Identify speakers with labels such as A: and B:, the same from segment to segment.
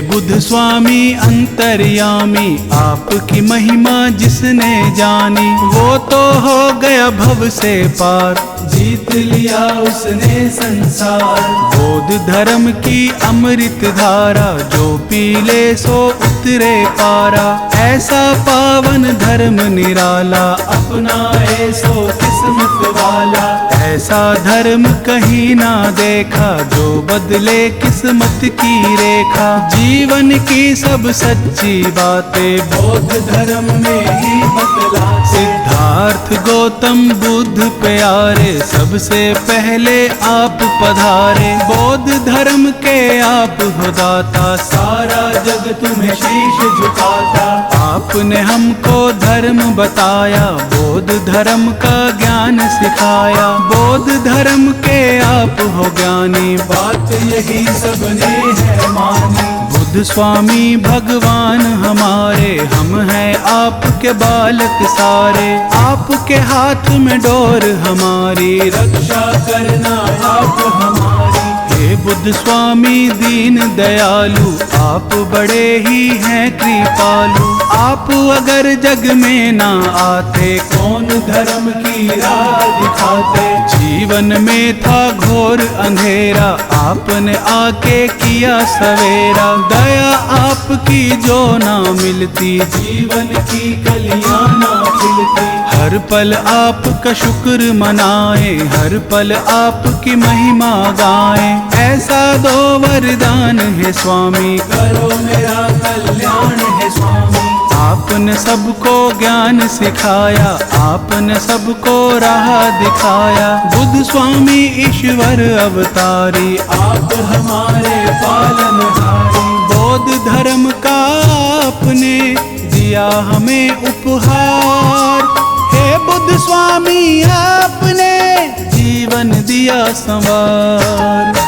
A: बुद्ध स्वामी अंतर्यामी, आपकी महिमा जिसने जानी, वो तो हो गया भव से पार, जीत लिया उसने संसार। बौद्ध धर्म की अमृत धारा, जो पी ले सो उतरे पारा, ऐसा पावन धर्म निराला, अपनाए सो किस्मत वाला। ऐसा धर्म कहीं ना देखा, जो बदले किस्मत की रेखा। जीवन की सब सच्ची बातें बौद्ध धर्म में ही बतला। सिद्धार्थ गौतम बुद्ध प्यारे, सबसे पहले आप पधारे। बौद्ध धर्म के आप हो दाता, सारा जग तुम्हें शीश झुकाता। आपने हमको धर्म बताया, बौद्ध धर्म का ज्ञान सिखाया। बौद्ध धर्म के आप हो ज्ञानी, बात यही सबने है मानी। बुद्ध स्वामी भगवान हमारे, हम हैं आपके बालक सारे। आपके हाथ में डोर हमारी, रक्षा करना आप हमारी। हे बुद्ध स्वामी दीन दयालु, आप बड़े ही हैं कृपालु। आप अगर जग में ना आते, कौन धर्म की राह दिखाते। जीवन में था घोर अंधेरा, आपने आके किया सवेरा। दया आपकी जो ना मिलती, जीवन की कलियां ना खिलती। हर पल आपका शुक्र मनाए, हर पल आपकी महिमा गाएं। ऐसा दो वरदान है स्वामी, करो मेरा कल्याण है स्वामी। आपने सबको ज्ञान सिखाया, आपने सबको राह दिखाया। बुद्ध स्वामी ईश्वर अवतारी, आप हमारे पालनहारी। बौद्ध धर्म का आपने दिया हमें उपहार। हे बुद्ध स्वामी आपने जीवन दिया संवार।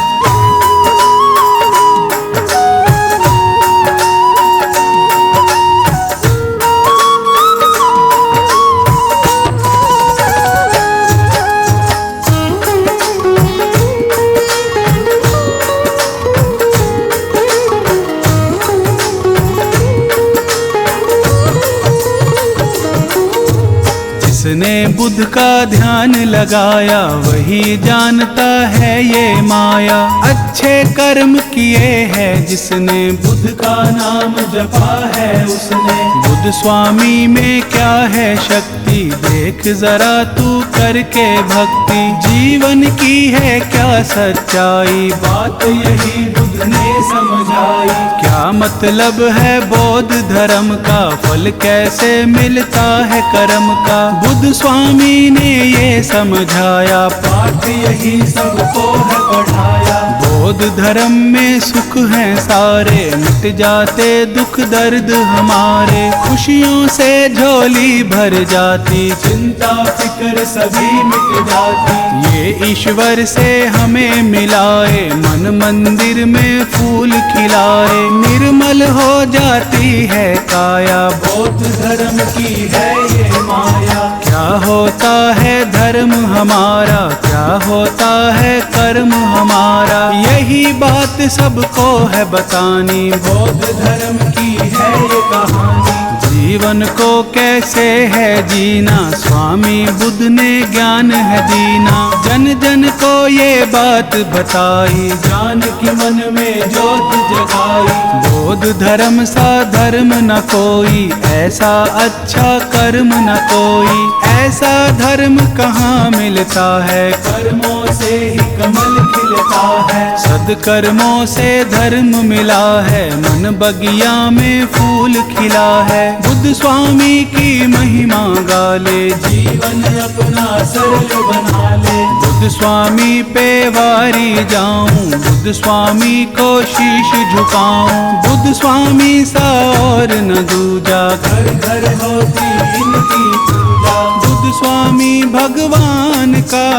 A: जिसने बुद्ध का ध्यान लगाया, वही जानता है ये माया। अच्छे कर्म किए हैं जिसने, बुद्ध का नाम जपा है उसने। बुद्ध स्वामी में क्या है शक्ति, देख जरा तू करके भक्ति। जीवन की है क्या सच्चाई, बात यही बुद्ध ने समझाई। क्या मतलब है बौद्ध धर्म का, फल कैसे मिलता है कर्म का। बुद्ध स्वामी ने ये समझाया, पाठ यही सबको है पढ़ाया। बौद्ध धर्म में सुख है सारे, मिट जाते दुख दर्द हमारे। खुशियों से झोली भर जाती, चिंता फिक्र सभी मिट जाती। ये ईश्वर से हमें मिलाए, मन मंदिर में फूल खिलाए। निर्मल हो जाती है काया, बौद्ध धर्म की है ये माया। क्या होता है धर्म हमारा, क्या होता है कर्म हमारा। यही बात सबको है बतानी, बौद्ध धर्म की है ये कहानी। जीवन को कैसे है जीना, स्वामी बुद्ध ने ज्ञान है दीना। जन जन को ये बात बताई, जान की मन में ज्योत जगाई। बौद्ध धर्म सा धर्म न कोई, ऐसा अच्छा कर्म न कोई। ऐसा धर्म कहाँ मिलता है, कर्मों से ही कमल खिलता है। सद्कर्मों से धर्म मिला है, मन बगिया में फूल खिला है। बुद्ध स्वामी की महिमा गाले, जीवन अपना सरल बना ले। बुद्ध स्वामी पे वारी जाऊं, बुद्ध स्वामी को शीश झुकाऊं। बुद्ध स्वामी सा और न दूजा, घर घर होती इनकी पूजा। बुद्ध स्वामी भगवान का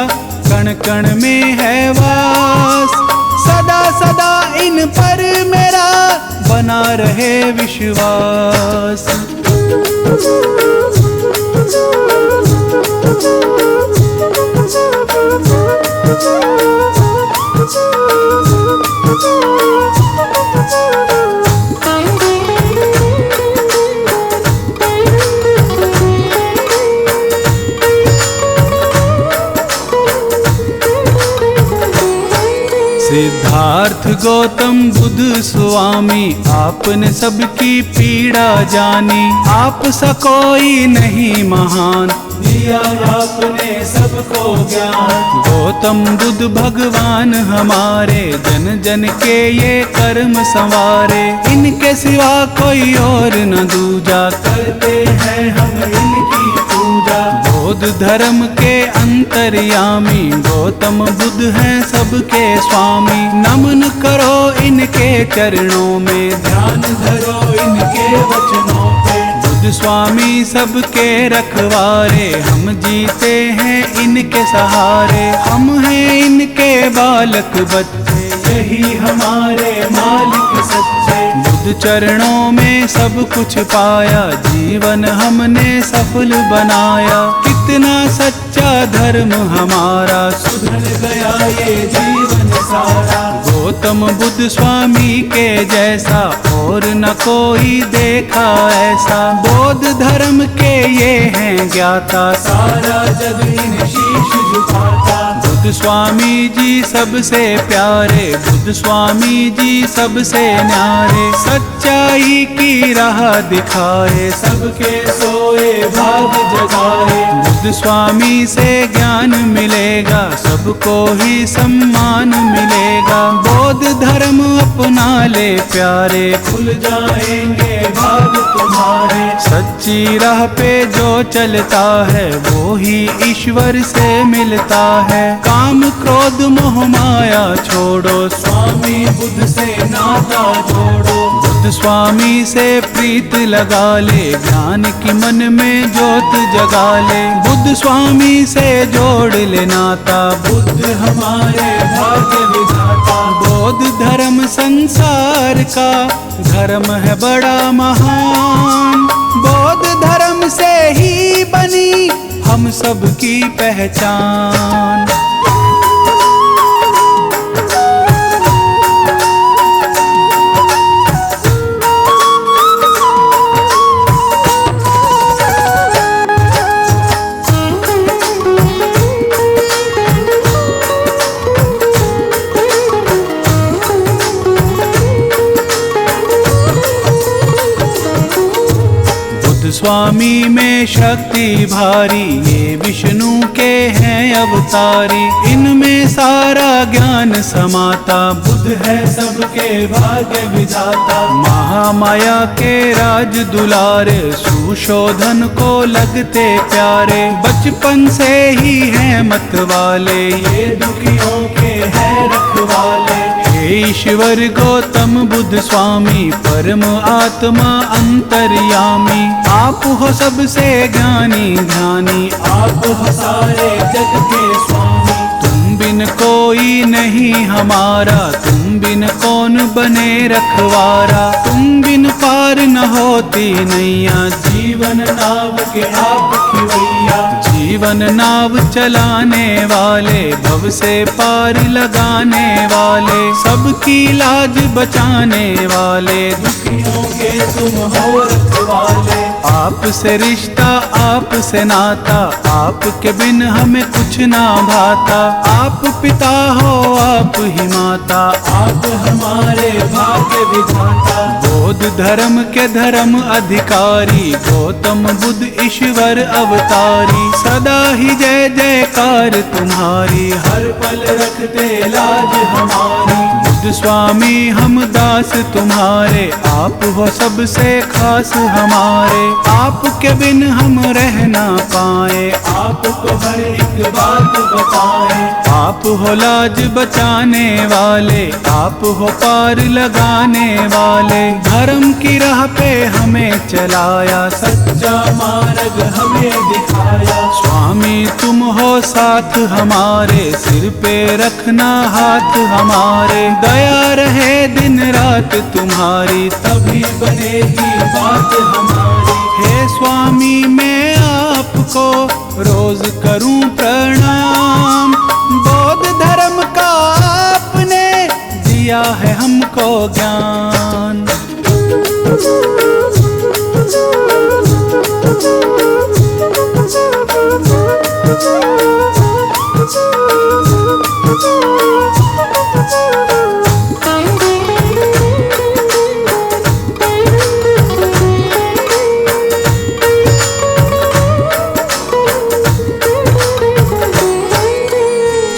A: कण कण में है वास। सदा सदा इन पर मेरा बना रहे विश्वास। सिद्धार्थ गौतम बुद्ध स्वामी आपने सबकी पीड़ा जानी। आप सा कोई नहीं महान, दिया आपने सबको ज्ञान। गौतम बुद्ध भगवान हमारे जन जन के ये कर्म संवारे। इनके सिवा कोई और न दूजा, करते हैं हम इनकी पूजा। बौद्ध धर्म के अंतर्यामी गौतम बुद्ध हैं सबके स्वामी। नमन करो इनके चरणों में, ध्यान धरो इनके वचनों पे। बुद्ध स्वामी सबके रखवारे, हम जीते हैं इनके सहारे। हम हैं इनके बालक बच्चे, यही हमारे मालिक सच्चे। बुद्ध चरणों में सब कुछ पाया, जीवन हमने सफल बनाया। कितना सच्चा धर्म हमारा, सुधर गया ये जीवन सारा। गौतम बुद्ध स्वामी के जैसा और न कोई देखा ऐसा। बौद्ध धर्म के ये हैं ज्ञाता, सारा जग इन शीश झुकाता। बुद्ध स्वामी जी सबसे प्यारे, बुद्ध स्वामी जी सबसे न्यारे। सच्चाई की राह दिखाए, सबके सोए भाग जगाए। बुद्ध स्वामी से ज्ञान मिलेगा, सबको ही सम्मान मिलेगा। बौद्ध धर्म अपना ले प्यारे, खुल जाएंगे भाग तुम्हारे। सच्ची राह पे जो चलता है, वो ही ईश्वर से मिलता है। काम क्रोध मोह माया छोड़ो, स्वामी बुद्ध से नाता जोड़ो। बुद्ध स्वामी से प्रीत लगा ले, ज्ञान की मन में ज्योत जगा ले। बुद्ध स्वामी से जोड़ ले नाता, बुद्ध हमारे भाग्य विधाता। बौद्ध धर्म संसार का धर्म है बड़ा महान। बौद्ध धर्म से ही बनी हम सबकी पहचान। स्वामी में शक्ति भारी, ये विष्णु के हैं अवतारी। इनमें सारा ज्ञान समाता, बुद्ध है सबके भाग्य विधाता। महामाया के राज दुलारे, सुशोधन को लगते प्यारे। बचपन से ही हैं मत वाले, ये दुखियों के हैं रखवाले। ईश्वर गौतम बुद्ध स्वामी, परम आत्मा अंतर्यामी। आप हो सबसे ज्ञानी ध्यानी, आप हो सारे जग के स्वामी। तुम बिन कोई नहीं हमारा, तुम बिन कौन बने रखवारा। तुम बिन पार न होती नैया, जीवन नाव के आप खिवैया। जीवन नाव चलाने वाले, भव से पार लगाने वाले। सबकी लाज बचाने वाले, दुखियों के तुम हो रखवाले। आपसे रिश्ता आपसे नाता, आपके बिन हमें कुछ ना भाता। आप पिता हो आप ही माता, आप हमारे भाग्य विधाता। बौद्ध धर्म के धर्म अधिकारी, गौतम बुद्ध ईश्वर अवतारी। सदा ही जय जयकार तुम्हारी, हर पल रखते लाज हमारी। बुद्ध स्वामी हम दास तुम्हारे, आप हो सबसे खास हमारे। आपके बिन हम रह ना पाए, आपको हर एक बात बताए। आप हो लाज बचाने वाले, आप हो पार लगाने वाले। धर्म की राह पे हमें चलाया, सच्चा मार्ग हमें दिखाया। स्वामी तुम हो साथ हमारे, सिर पे रखना हाथ हमारे। दया रहे दिन रात तुम्हारी, तभी बनेगी बात हमारी। हे स्वामी मैं आपको रोज करूं प्रणाम, बौद्ध धर्म का आपने दिया है हमको ज्ञान।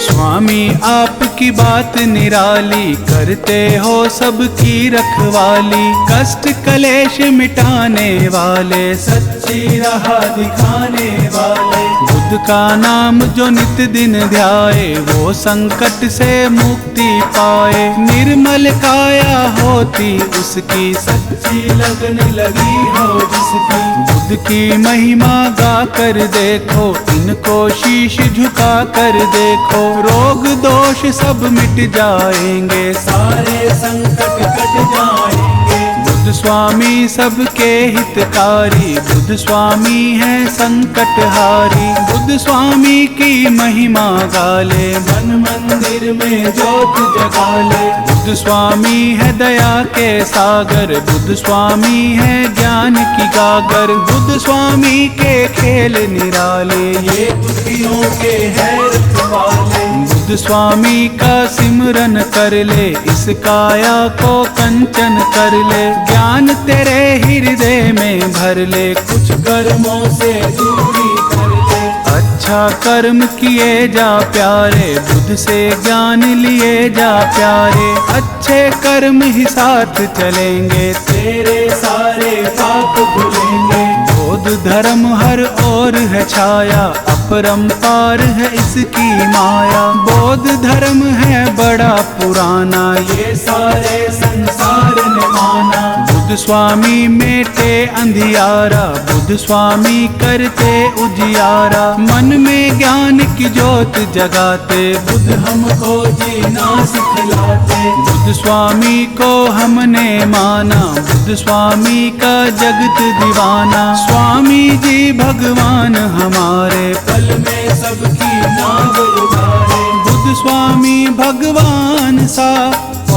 A: स्वामी आपकी बात निराली, करते हो सबकी रखवाली। कष्ट कलेश मिटाने वाले, सच्ची राह दिखाने वाले। बुद्ध का नाम जो नित दिन ध्याए, वो संकट से मुक्ति पाए। निर्मल काया होती उसकी, सच्ची लगन लगी हो जिसकी। बुद्ध की महिमा गा कर देखो, इनको शीश झुका कर देखो। रोग दोष सब मिट जाएंगे, सारे संकट कट जाएंगे। बुद्ध स्वामी सबके हितकारी, बुद्ध स्वामी है संकटहारी। बुद्ध स्वामी की महिमा गाले, मन मंदिर में ज्योत जगाले। बुद्ध स्वामी है दया के सागर, बुद्ध स्वामी है ज्ञान की गागर। बुद्ध स्वामी के खेल निराले, ये दुखियों के है रखवाले। बुद्ध स्वामी का सिमरन कर ले, इस काया को कंचन कर ले। ज्ञान तेरे हृदय में भर ले, कुछ कर्मों से दूरी कर ले। अच्छा कर्म किए जा प्यारे, बुद्ध से ज्ञान लिए जा प्यारे। अच्छे कर्म ही साथ चलेंगे, तेरे सारे पाप धुलेंगे। बौद्ध धर्म हर ओर है छाया, अपरंपार है इसकी माया। बौद्ध धर्म है बड़ा पुराना, ये सारे संसार ने माना। बुद्ध स्वामी मेटे अंधियारा, बुद्ध स्वामी करते उजियारा। मन में ज्ञान की ज्योत जगाते, बुद्ध हमको जीना सिखलाते। बुद्ध स्वामी को हमने माना, बुद्ध स्वामी का जगत दीवाना। स्वामी जी भगवान हमारे, पल में सबकी नाव उतारे। बुद्ध स्वामी भगवान सा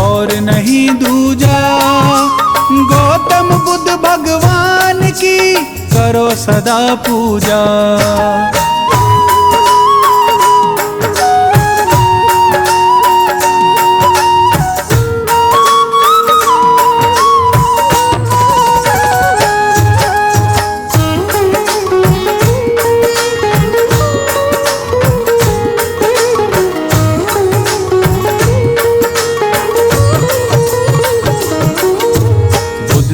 A: और नहीं दूजा। गौतम बुद्ध भगवान की करो सदा पूजा।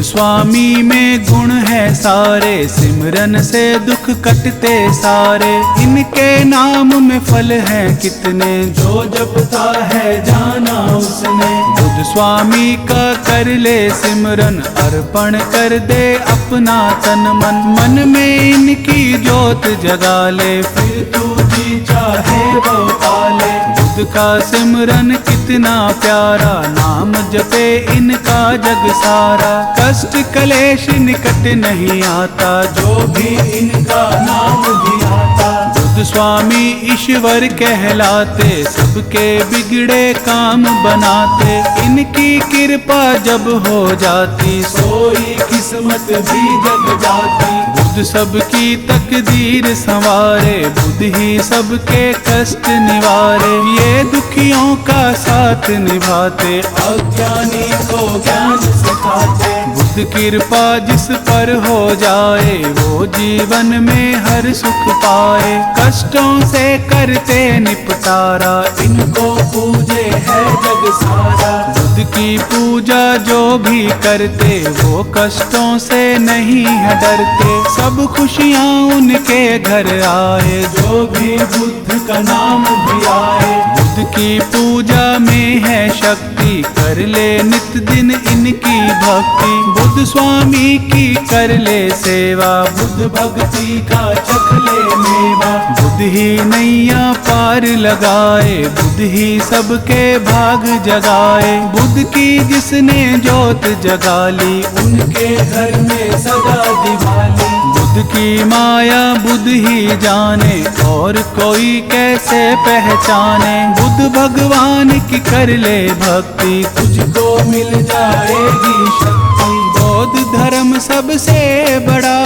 A: स्वामी में गुण है सारे, सिमरन से दुख कटते सारे। इनके नाम में फल हैं कितने, जो जपता है जाना उसने। बुद्ध स्वामी का कर ले सिमरन, अर्पण कर दे अपना तन मन। मन में इनकी ज्योत जगा ले, फिर तू जी चाहे वो पाले। बुद्ध का सिमरन कितना प्यारा, नाम जपे इनका जग सारा। कष्ट कलेश निकट नहीं आता, जो भी इनका नाम भी आता। बुद्ध स्वामी ईश्वर कहलाते, सबके बिगड़े काम बनाते। इनकी कृपा जब हो जाती, सोई किस्मत भी जग जाती। बुद्ध सबकी तकदीर संवारे, बुद्ध ही सबके कष्ट निवारे। ये दुखियों का साथ निभाते, अज्ञानी को ज्ञान सिखाते। बुद्ध कृपा जिस पर हो जाए, वो जीवन में हर सुख पाए। कष्टों से करते निपटारा, इनको पूजे है जग सारा। बुद्ध की पूजा जो भी करते, वो कष्टों से नहीं है डरते। सब खुशियाँ उनके घर आए, जो भी बुद्ध का नाम भी आए। बुद्ध बुद्ध की पूजा में है शक्ति, कर ले नित दिन इनकी भक्ति। बुद्ध स्वामी की कर ले सेवा, बुद्ध भक्ति का चख ले मेवा। बुद्ध ही नैया पार लगाए, बुद्ध ही सबके भाग जगाए। बुद्ध की जिसने जोत जगा ली, उनके घर में सदा दिवाली। बुद्ध की माया बुद्ध ही जाने, और कोई कैसे पहचाने। बुद्ध भगवान की कर ले भक्ति, तुझको मिल जाएगी शक्ति। बौद्ध धर्म सबसे बड़ा,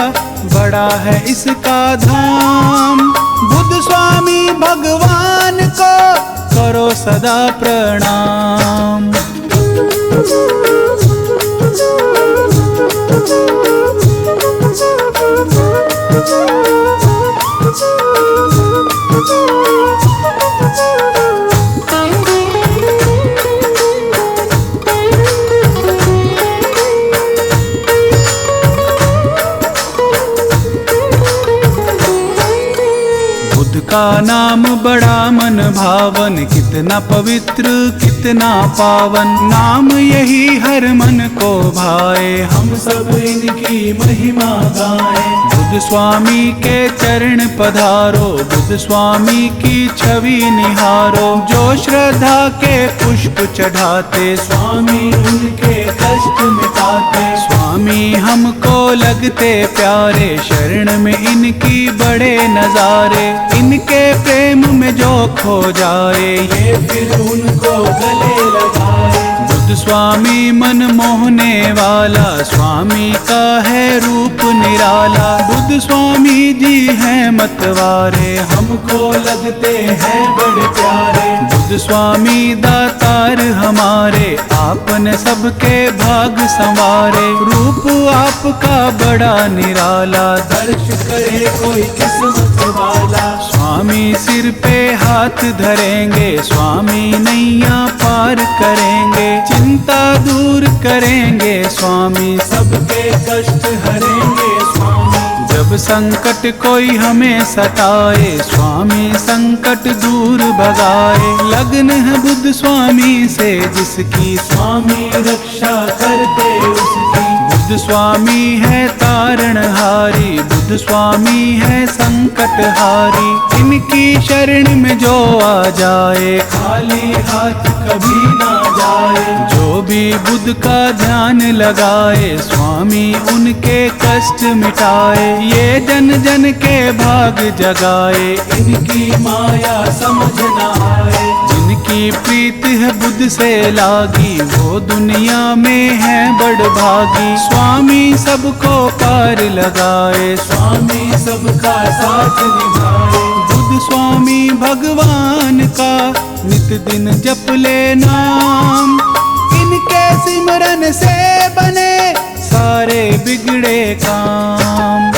A: बड़ा है इसका धाम। बुद्ध स्वामी भगवान को करो सदा प्रणाम। बुद्ध का नाम बड़ा मन भावन, कितना पवित्र कितना पावन। नाम यही हर मन को भाए, हम सब इनकी महिमा गाएं। बुद्ध स्वामी के चरण पधारो, बुद्ध स्वामी की छवि निहारो। जो श्रद्धा के पुष्प चढ़ाते, स्वामी उनके कष्ट मिटाते। स्वामी हमको लगते प्यारे, शरण में इनकी बड़े नजारे। इनके प्रेम में जो खो जाए, ये फिर उनको गले लगाए। बुद्ध स्वामी मन मोहने वाला, स्वामी का है रूप निराला। बुद्ध स्वामी जी हैं मतवारे, हमको लगते हैं बड़े प्यारे। बुद्ध स्वामी दातार हमारे, आपने सबके भाग संवारे। रूप आपका बड़ा निराला, दर्श करे कोई किस्मत वाला। स्वामी सिर पे हाथ धरेंगे, स्वामी नैया पार करेंगे। चिंता दूर करेंगे स्वामी, सबके कष्ट हरेंगे स्वामी। जब संकट कोई हमें सताए, स्वामी संकट दूर भगाए। लगन है बुद्ध स्वामी से जिसकी, स्वामी रक्षा करते उसकी। बुद्ध स्वामी है तारणहारी, बुद्ध स्वामी है संकटहारी। इनकी शरण में जो आ जाए, खाली हाथ कभी ना जाए। जो भी बुद्ध का ध्यान लगाए, स्वामी उनके कष्ट मिटाए। ये जन जन के भाग जगाए, इनकी माया समझ न आए। जिनकी प्रीत है बुद्ध से लागी, वो दुनिया में है बड़ भागी। स्वामी सबको पार लगाए, स्वामी सबका साथ निभाए। बुद्ध स्वामी भगवान का नित दिन जप ले नाम। इनके सिमरन से बने सारे बिगड़े काम।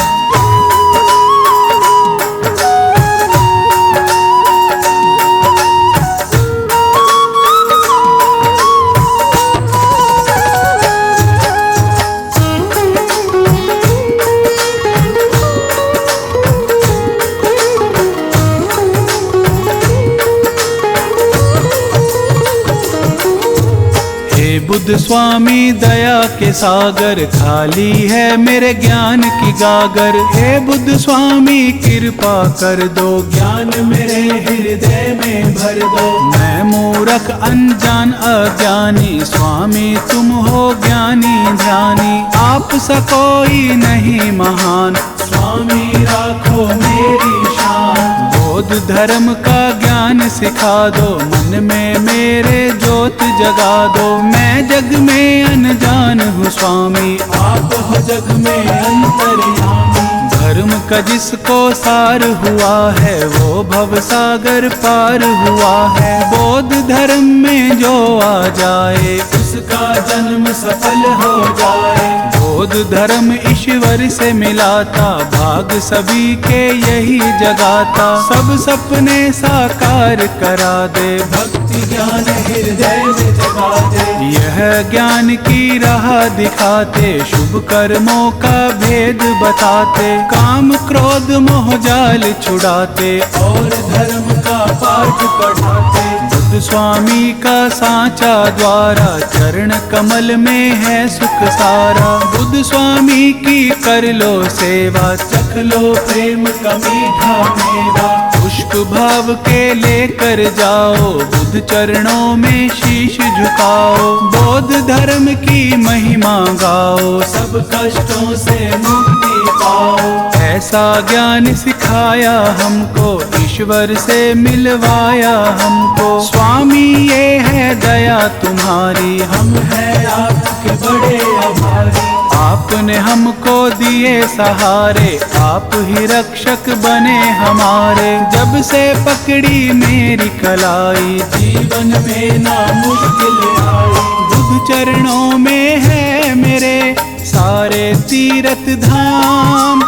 A: बुद्ध स्वामी दया के सागर, खाली है मेरे ज्ञान की गागर। हे बुद्ध स्वामी कृपा कर दो, ज्ञान मेरे हृदय में भर दो। मैं मूर्ख अनजान अज्ञानी, स्वामी तुम हो ज्ञानी ध्यानी। आप सा कोई नहीं महान, स्वामी राखो मेरी शान। बौद्ध धर्म का ज्ञान सिखा दो, मन में मेरे ज्योत जगा दो। मैं जग में अनजान हूँ स्वामी, आप हो जग में अंतर्यामी। धर्म का जिसको सार हुआ है, वो भव सागर पार हुआ है। बौद्ध धर्म में जो आ जाए, उसका जन्म सफल हो जाए। बौद्ध धर्म ईश्वर से मिलाता, भाग सभी के यही जगाता। सब सपने साकार करा दे, भक्ति ज्ञान हृदय में जगा दे। यह ज्ञान की राह दिखाते, शुभ कर्मों का भेद बताते। काम क्रोध मोह जाल छुड़ाते, और धर्म का पाठ पढ़ाते। बुद्ध बुद्ध स्वामी का सांचा द्वारा, चरण कमल में है सुख सारा। बुद्ध स्वामी की कर लो सेवा, चख लो प्रेम का मीठा मेवा। पुष्प भाव के लेकर जाओ, बुद्ध चरणों में शीश झुकाओ। बौद्ध धर्म की महिमा गाओ, सब कष्टों से मुक्ति पाओ। ऐसा ज्ञान सिखाया हमको, ईश्वर से मिलवाया हमको। स्वामी ये है दया तुम्हारी, हम हैं आपके बड़े आभारी। आपने हमको दिए सहारे, आप ही रक्षक बने हमारे। जब से पकड़ी मेरी कलाई, जीवन में ना मुश्किल आई। बुद्ध चरणों में है मेरे सारे तीर्थ धाम।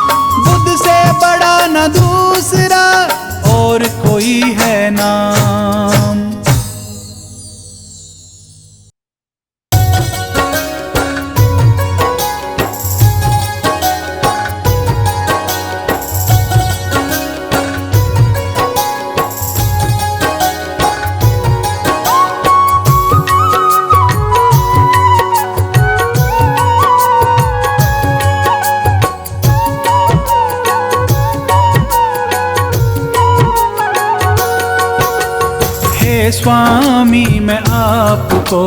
A: बुद्ध से बड़ा न दूसरा और कोई है नाम। स्वामी मैं आपको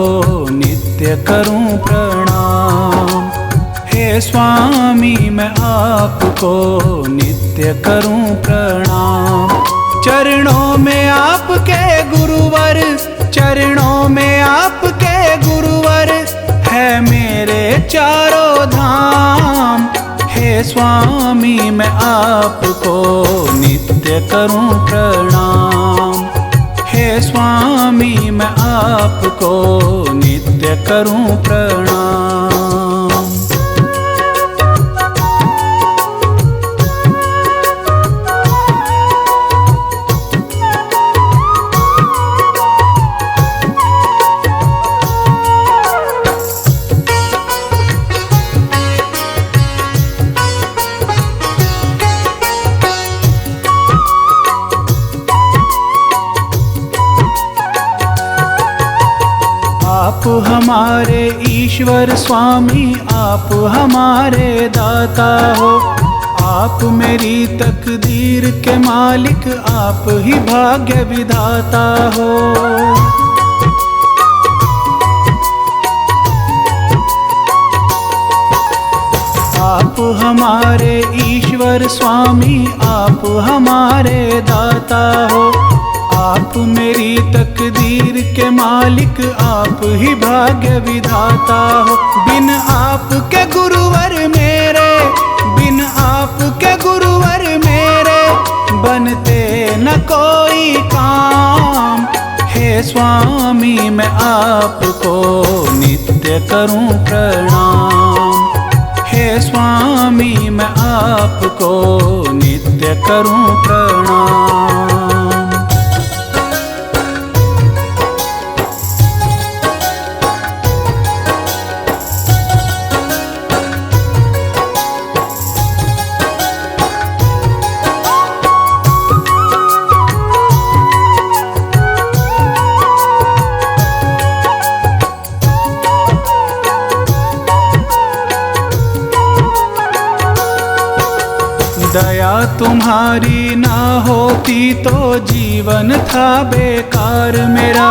A: नित्य करूं प्रणाम। हे स्वामी मैं आपको नित्य करूं प्रणाम। चरणों में आपके गुरुवर, चरणों में आपके गुरुवर है मेरे चारों धाम। हे स्वामी मैं आपको नित्य करूं प्रणाम। हे स्वामी मैं आपको नित्य करूं प्रणाम। आप हमारे ईश्वर स्वामी, आप हमारे दाता हो। आप मेरी तकदीर के मालिक, आप ही भाग्य विधाता हो। आप हमारे ईश्वर स्वामी, आप हमारे दाता हो। आप मेरी तकदीर के मालिक, आप ही भाग्य विधाता हो। बिन आपके गुरुवर मेरे, बिन आपके गुरुवर मेरे बनते न कोई काम। हे स्वामी मैं आपको नित्य करूं प्रणाम। हे स्वामी मैं आपको नित्य करूं प्रणाम। दया तुम्हारी ना होती तो जीवन था बेकार मेरा।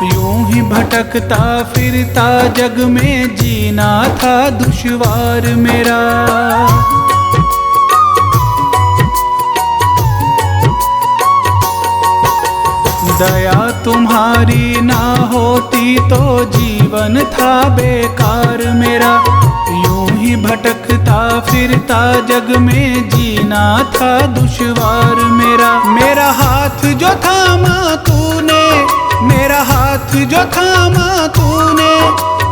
A: यूं ही भटकता फिरता जग में जीना था दुश्वार मेरा। दया तुम्हारी ना होती तो जीवन था बेकार मेरा। यूं ही भटकता फिरता जग में जीना था दुश्वार मेरा। मेरा हाथ जो थामा तूने, मेरा हाथ जो थामा तूने,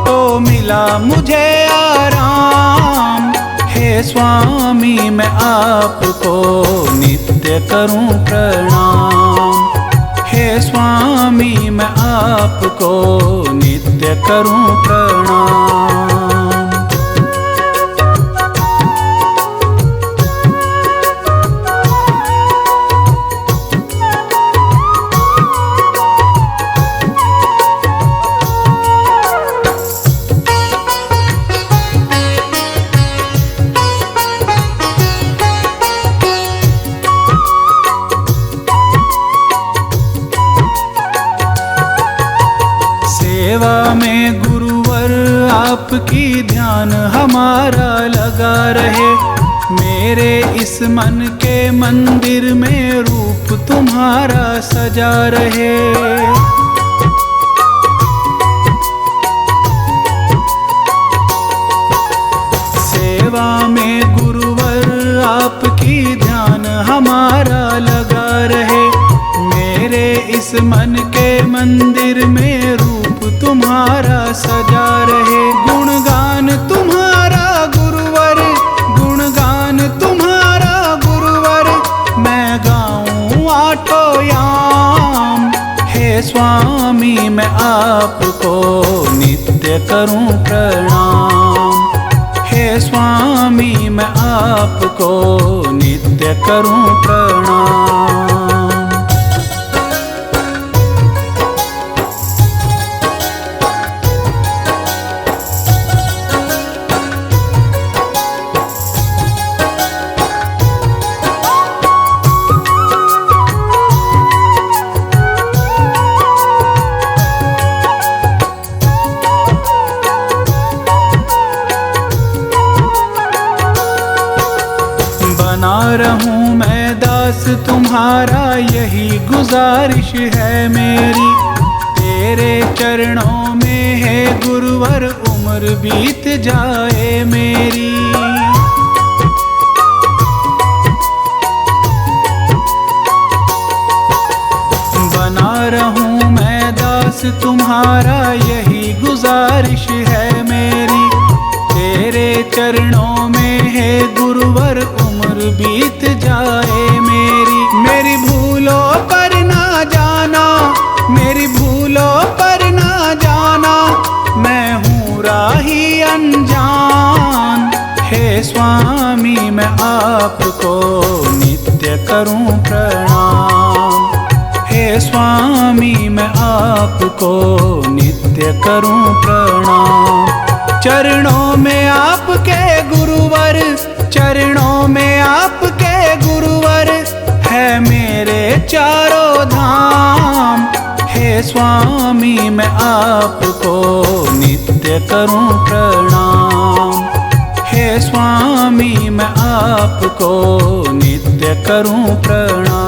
A: तो मिला मुझे आराम। हे स्वामी मैं आपको नित्य करूं प्रणाम। हे स्वामी मैं आपको नित्य करूं प्रणाम। आपकी ध्यान हमारा लगा रहे। मेरे इस मन के मंदिर में रूप तुम्हारा सजा रहे। सेवा में गुरुवर आपकी ध्यान हमारा लगा रहे। मेरे इस मन के मंदिर में रूप तुम्हारा सजा रहे। गुणगान तुम्हारा गुरुवर, गुणगान तुम्हारा गुरुवर, मैं गाऊं आठों याम। हे स्वामी मैं आपको नित्य करूं प्रणाम। हे स्वामी मैं आपको नित्य करूं प्रणाम। बना रहूं मैं दास तुम्हारा, यही गुजारिश है मेरी। तेरे चरणों में है गुरुवर, उम्र बीत जाए मेरी। बना रहूं मैं दास तुम्हारा, यही गुजारिश है मेरी। तेरे चरणों में है गुरुवर, उम्र बीत जाए मेरी। मेरी भूलों पर ना जाना, मेरी भूलों पर ना जाना, मैं हूँ राही अनजान। हे स्वामी मैं आपको नित्य करूं प्रणाम। हे स्वामी मैं आपको नित्य करूं प्रणाम। चरणों में आपके गुरुवर, चरणों में आपके गुरुवर, है मेरे चारों धाम। हे स्वामी मैं आपको नित्य करूं प्रणाम। हे स्वामी मैं आपको नित्य करूं प्रणाम।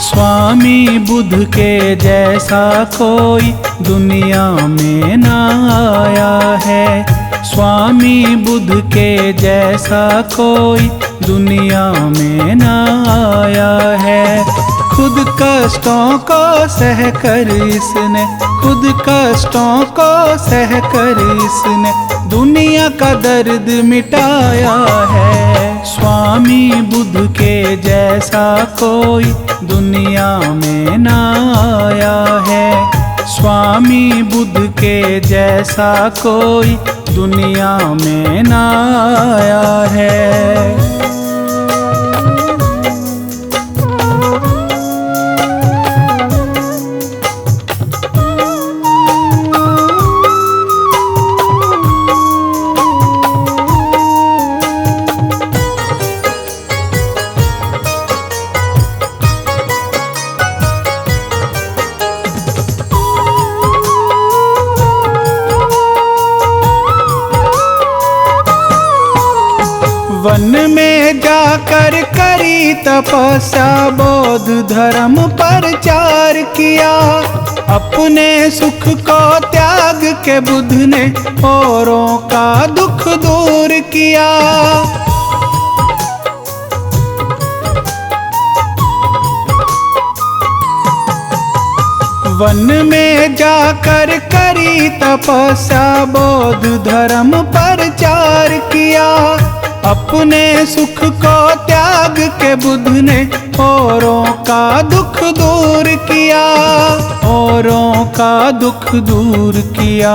A: स्वामी बुद्ध के जैसा कोई दुनिया में ना आया है। स्वामी बुद्ध के जैसा कोई दुनिया में ना आया है। खुद कष्टों को सहकर इसने, खुद कष्टों को सहकर इसने दुनिया का दर्द मिटाया है। स्वामी बुद्ध के जैसा कोई दुनिया में ना आया है। स्वामी बुद्ध के जैसा कोई दुनिया में ना आया है। वन में जाकर करी तपस्या, बौद्ध धर्म प्रचार किया। अपने सुख को त्याग के बुद्ध ने औरों का दुख दूर किया। वन में जाकर करी तपस्या, बौद्ध धर्म प्रचार किया। अपने सुख को त्याग के बुद्ध ने औरों का दुख दूर किया, औरों का दुख दूर किया।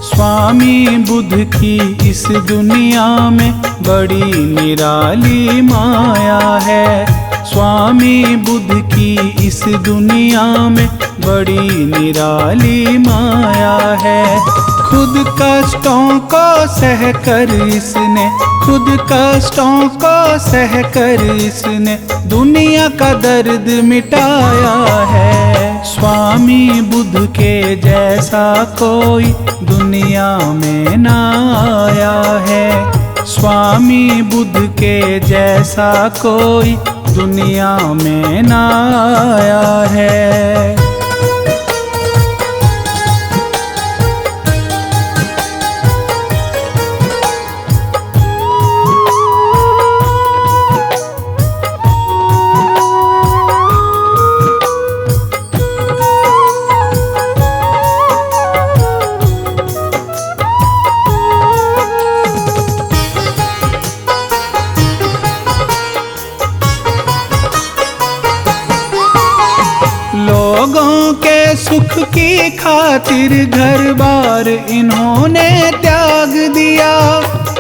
A: स्वामी बुद्ध की इस दुनिया में बड़ी निराली माया है। स्वामी बुद्ध की इस दुनिया में बड़ी निराली माया है। खुद कष्टों को सह कर इसने, खुद कष्टों को सह कर इसने दुनिया का दर्द मिटाया है। स्वामी बुद्ध के जैसा कोई दुनिया में ना आया है। स्वामी बुद्ध के जैसा कोई दुनिया में ना आया है। लोगों के सुख की खातिर घर बार इन्होंने त्याग दिया।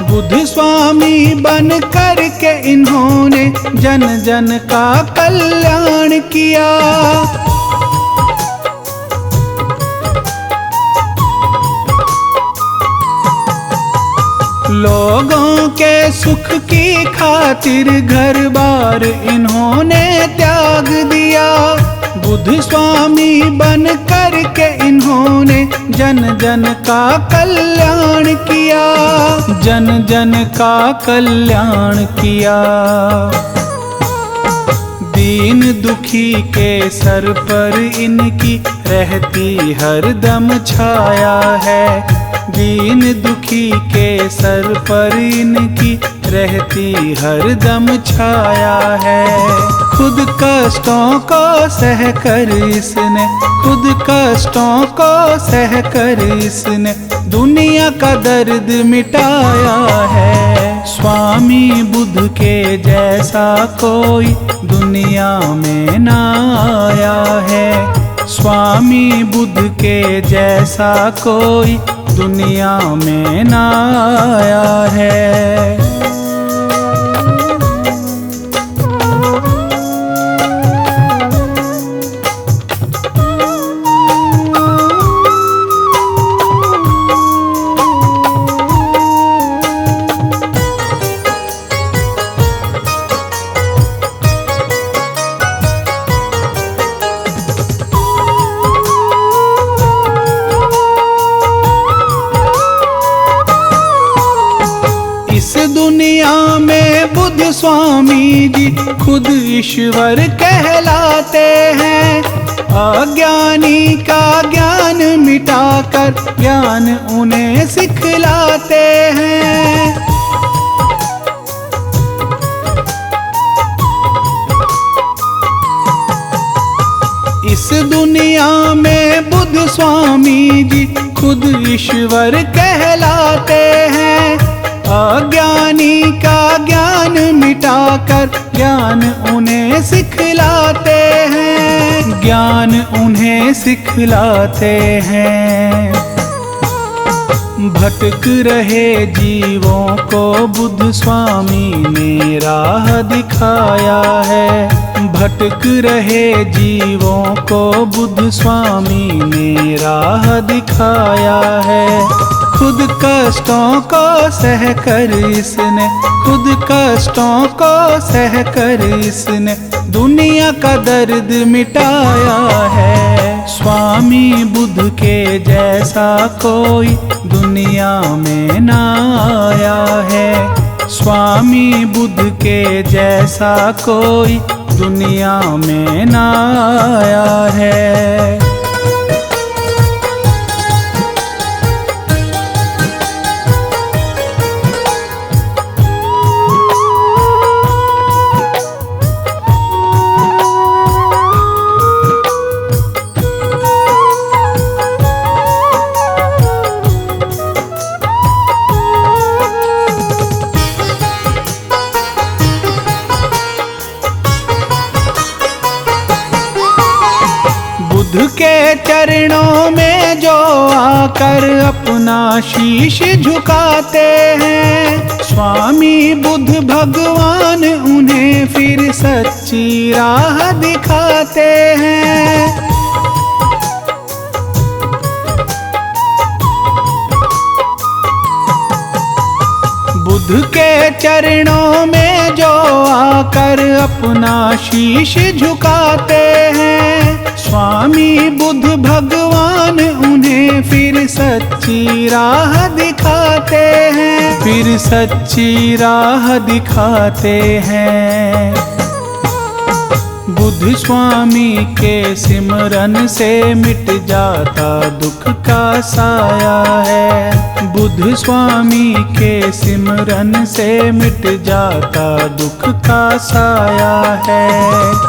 A: बुद्ध स्वामी बन कर के इन्होंने जन जन का कल्याण किया। लोगों के सुख की खातिर घर बार इन्होंने त्याग दिया। बुद्ध स्वामी बन कर के इन्होंने जन जन का कल्याण किया, जन जन का कल्याण किया। दीन दुखी के सर पर इनकी रहती हरदम छाया है। दीन दुखी के सर पर इनकी रहती हरदम छाया है। खुद कष्टों को सह कर इसने, खुद कष्टों को सह कर इसने दुनिया का दर्द मिटाया है। स्वामी बुद्ध के जैसा कोई दुनिया में ना आया है। स्वामी बुद्ध के जैसा कोई दुनिया में ना आया है। इस दुनिया में बुद्ध स्वामी जी खुद ईश्वर कहलाते हैं। अज्ञानी का ज्ञान मिटाकर ज्ञान उन्हें सिखलाते हैं। इस दुनिया में बुद्ध स्वामी जी खुद ईश्वर कहलाते हैं। अज्ञानी का ज्ञान मिटाकर ज्ञान उन्हें सिखलाते हैं, ज्ञान उन्हें सिखलाते हैं। भटक रहे जीवों को बुद्ध स्वामी ने राह दिखाया है। भटक रहे जीवों को बुद्ध स्वामी ने राह दिखाया है। खुद कष्टों को सह कर इसने, खुद कष्टों को सह कर इसने दुनिया का दर्द मिटाया है। स्वामी बुद्ध के जैसा कोई दुनिया में ना आया है। स्वामी बुद्ध के जैसा कोई दुनिया में ना आया है। चरणों में जो आकर अपना शीश झुकाते हैं, स्वामी बुद्ध भगवान उन्हें फिर सच्ची राह दिखाते हैं। बुद्ध के चरणों में जो आकर अपना शीश झुकाते हैं, स्वामी बुद्ध भगवान उन्हें फिर सच्ची राह दिखाते हैं, फिर सच्ची राह दिखाते हैं। बुद्ध स्वामी के सिमरन से मिट जाता दुख का साया है। बुद्ध स्वामी के सिमरन से मिट जाता दुख का साया है।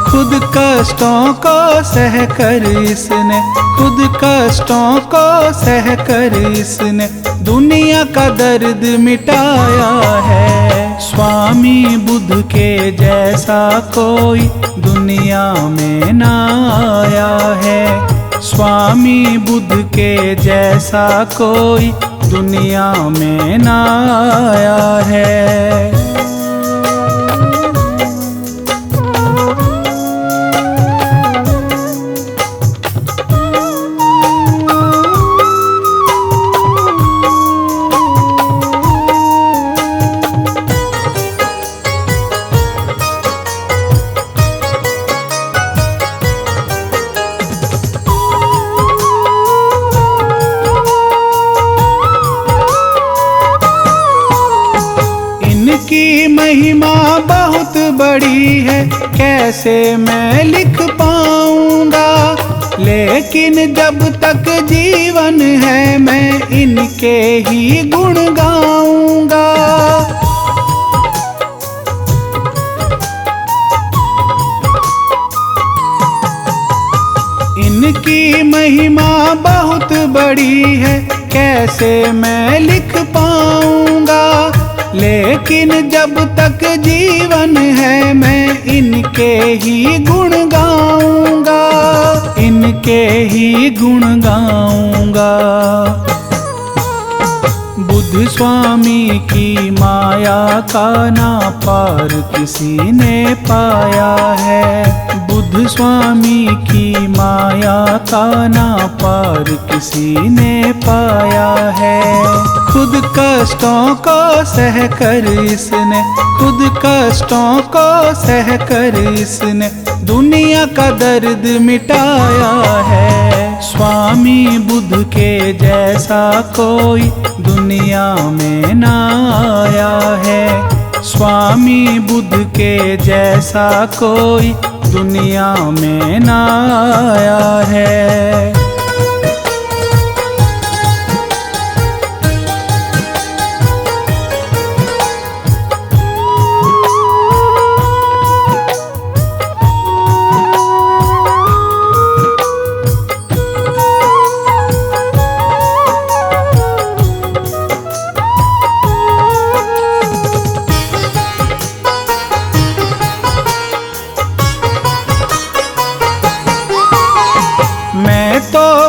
A: खुद कष्टों को सह कर इसने, खुद कष्टों को सह कर इसने दुनिया का दर्द मिटाया है। स्वामी बुद्ध के जैसा कोई दुनिया में ना आया है। स्वामी बुद्ध के जैसा कोई दुनिया में ना आया है। की महिमा बहुत बड़ी है, कैसे मैं लिख पाऊंगा, लेकिन जब तक जीवन है मैं इनके ही गुण गाऊंगा। इनकी महिमा बहुत बड़ी है, कैसे मैं लिख पाऊंगा, लेकिन जब तक जीवन है मैं इनके ही गुण गाऊंगा, इनके ही गुण गाऊंगा। बुद्ध स्वामी की माया का ना पार किसी ने पाया है। बुद्ध स्वामी की माया का ना पार किसी ने पाया है। खुद कष्टों को सह कर इसने, खुद कष्टों को सह कर इसने दुनिया का दर्द मिटाया है। स्वामी बुद्ध के जैसा कोई दुनिया में ना आया है। स्वामी बुद्ध के जैसा कोई दुनिया में ना आया है।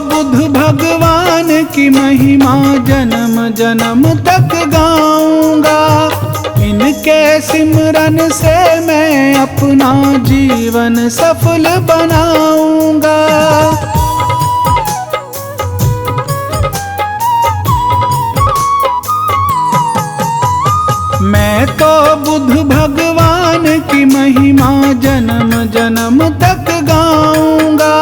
A: बुद्ध भगवान की महिमा जन्म जन्म तक गाऊंगा। इनके सिमरन से मैं अपना जीवन सफल बनाऊंगा। मैं तो बुद्ध भगवान की महिमा जन्म जन्म तक गाऊंगा।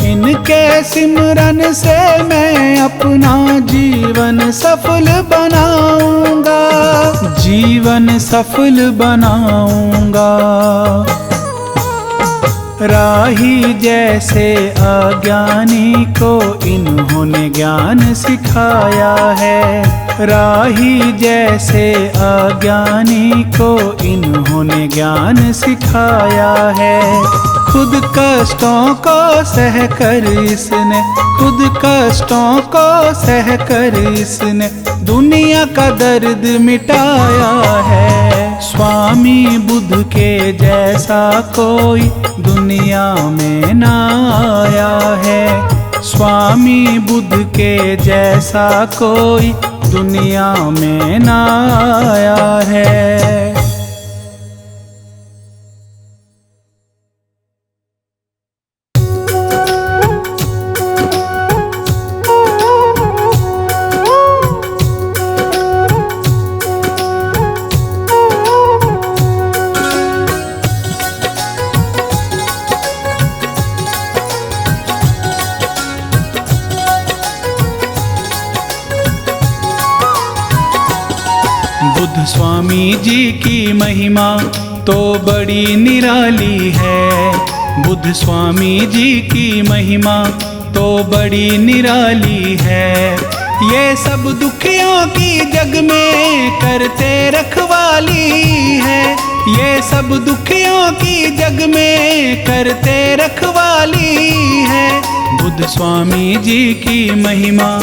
A: इनके सिमरन से मैं अपना जीवन सफल बनाऊंगा, जीवन सफल बनाऊंगा। राही जैसे अज्ञानी को इन्होंने ज्ञान सिखाया है। राही जैसे अज्ञानी को इन्होंने ज्ञान सिखाया है। खुद कष्टों को सह कर इसने, खुद कष्टों को सह कर इसने दुनिया का दर्द मिटाया है। स्वामी बुद्ध के जैसा कोई दुनिया में ना आया है। स्वामी बुद्ध के जैसा कोई दुनिया में ना आया है। बुद्ध स्वामी जी की महिमा तो बड़ी निराली है। बुद्ध स्वामी जी की महिमा तो बड़ी निराली है। ये सब दुखियों की जग में करते रखवाली है। ये सब दुखियों की जग में करते रखवाली है। बुद्ध स्वामी जी की महिमा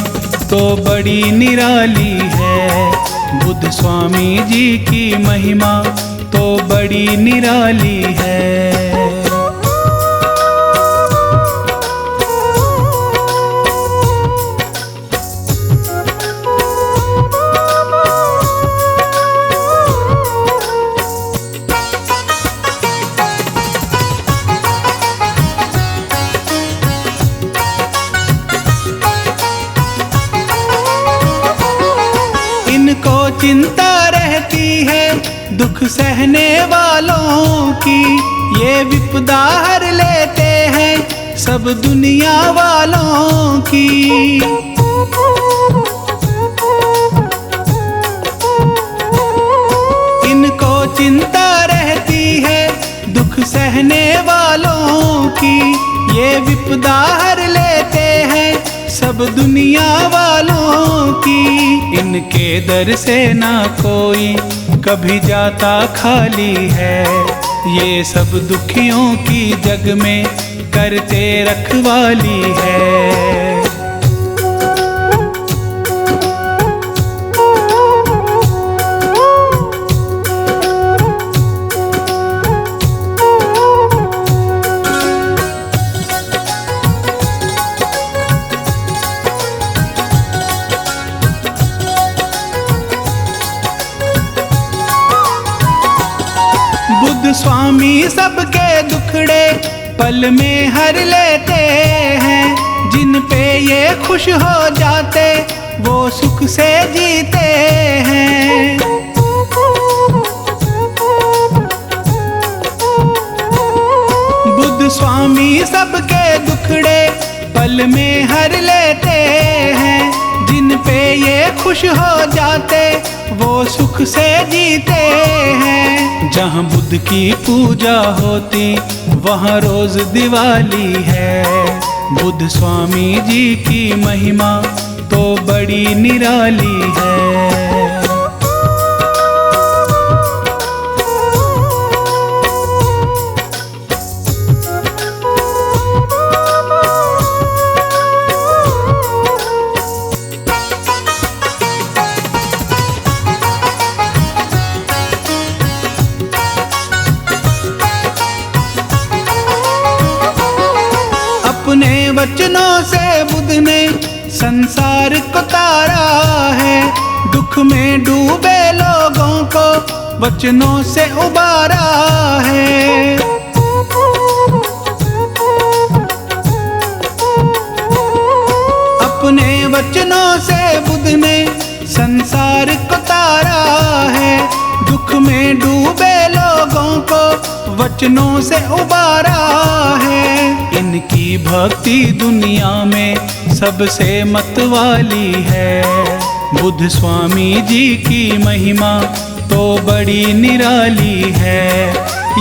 A: तो बड़ी निराली है। बुद्ध स्वामी जी की महिमा तो बड़ी निराली है। इनको चिंता रहती है दुख सहने वालों की। ये विपदा हर लेते हैं सब दुनिया वालों की। इनको चिंता रहती है दुख सहने वालों की। ये विपदा हर लेते हैं सब दुनिया वालों की। इनके दर से ना कोई कभी जाता खाली है। ये सब दुखियों की जग में करते रखवाली है। बुद्ध स्वामी सबके दुखड़े पल में हर लेते हैं। जिन पे ये खुश हो जाते वो सुख से जीते हैं। बुद्ध स्वामी सबके दुखड़े पल में हर लेते हैं। जिन पे ये खुश हो जाते वो सुख से जीते हैं। जहाँ बुद्ध की पूजा होती वहाँ रोज दिवाली है। बुद्ध स्वामी जी की महिमा तो बड़ी निराली है। अपने वचनों से बुद्ध ने संसार को तारा है। दुख में डूबे लोगों को वचनों से उबारा है। अपने वचनों से बुद्ध ने संसार को तारा है। दुख में डूबे लोगों को वचनों से उबारा है। इनकी भक्ति दुनिया में सबसे मतवाली है। बुद्ध स्वामी जी की महिमा तो बड़ी निराली है।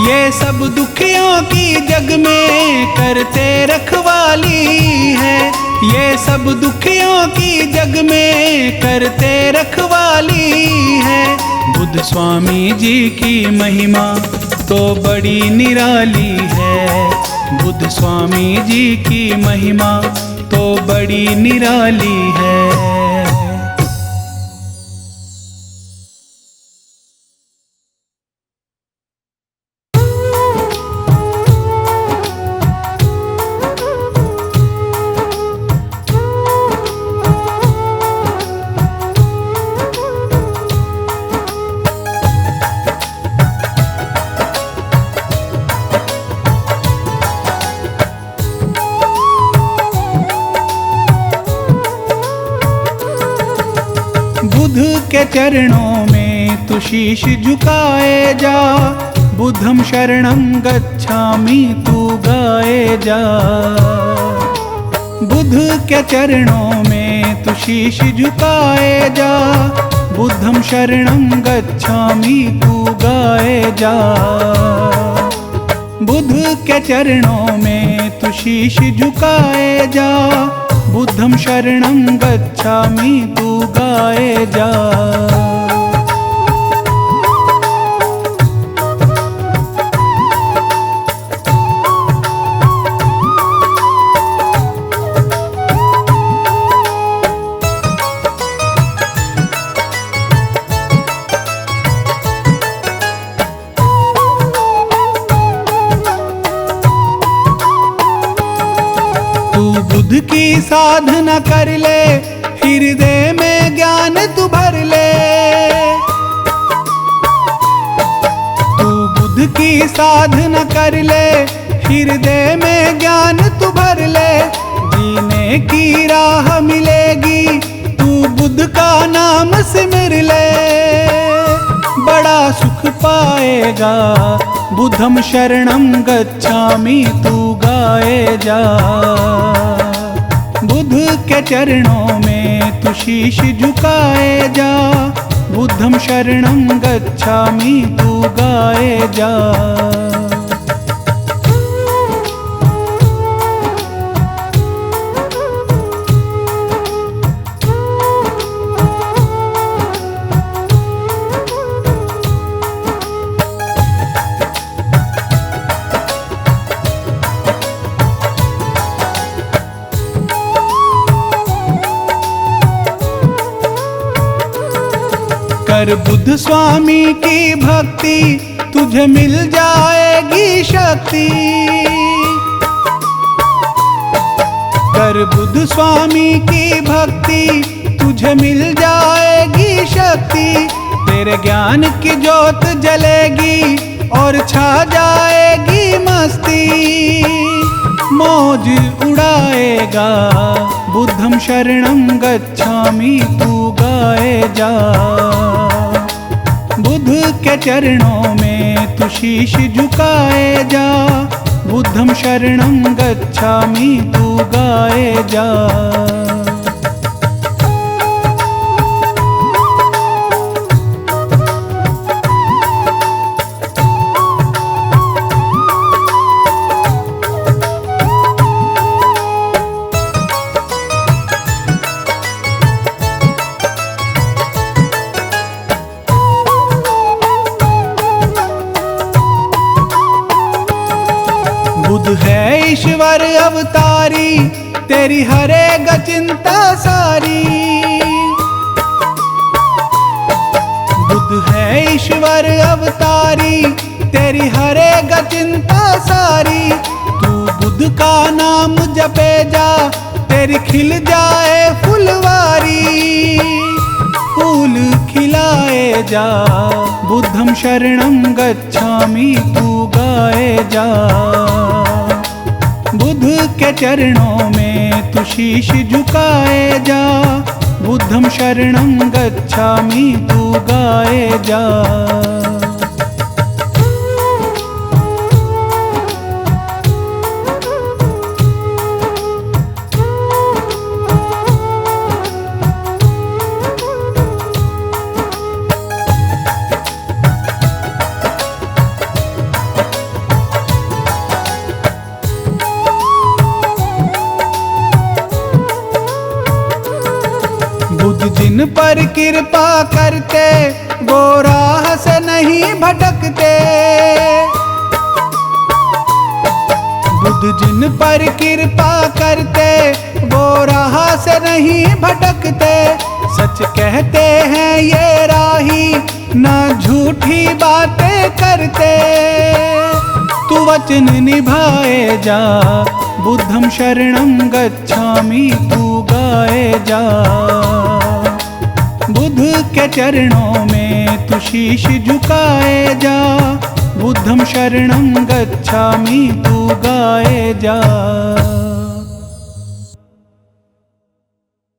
A: ये सब दुखियों की जग में करते रखवाली है। ये सब दुखियों की जग में करते रखवाली है। बुद्ध स्वामी जी की महिमा तो बड़ी निराली है। बुद्ध स्वामी जी की महिमा तो बड़ी निराली है। के चरणों में तू शीश झुकाए जा, बुद्धं शरणं गच्छामि तू गाए जा। बुद्ध के चरणों में तू शीश झुकाए जा, बुद्धं शरणं गच्छामि तू गाए जा। बुद्ध के चरणों में तू शीश झुकाए जा, बुद्धं शरणं गच्छामि तू गाए जा। बुद्ध की साधना कर ले, हृदय में ज्ञान तू भर ले। तू बुद्ध की साधना कर ले, हृदय में ज्ञान तू भर ले। जीने की राह मिलेगी, तू बुद्ध का नाम सिमर ले। बड़ा सुख पाएगा, बुद्धं शरणं गच्छामि तू गाए जा। बुद्ध के चरणों में तू शीश झुकाए जा, बुद्धं शरणं गच्छामि तू गाए जा। कर बुद्ध स्वामी की भक्ति, तुझे मिल जाएगी शक्ति। कर बुद्ध स्वामी की भक्ति, तुझे मिल जाएगी शक्ति। तेरे ज्ञान की ज्योत जलेगी और छा जाएगी मस्ती। मौज उड़ाएगा, बुद्धं शरणं गच्छामि तू गाए जा। बुद्ध के चरणों में तू शीश झुकाए जा, बुद्धं शरणं गच्छामि तू गाए जा। बुद्ध है ईश्वर अवतारी, तेरी हरेगा चिंता सारी। बुद्ध है ईश्वर अवतारी, तेरी हरेगा चिंता सारी। तू बुद्ध का नाम जपे जा, तेरी खिल जाए फुलवारी। फूल खिलाए जा, बुद्धं शरणं गच्छामि तू गाए जा। बुद्ध के चरणों में तू शीश झुकाए जा, बुद्धं शरणं गच्छामि तू गाए जा। बुद्ध जिन पर कृपा करते, वो राह से नहीं भटकते। बुद्ध जिन पर कृपा करते, वो राह से नहीं भटकते। सच कहते हैं ये राही, ना झूठी बातें करते। तू वचन निभाए जा, बुद्धं शरणं गच्छामि तू गाए जा। बुद्ध के चरणों में तू शीश झुकाए जा, बुद्धं शरणं गच्छामि तू गाए जा।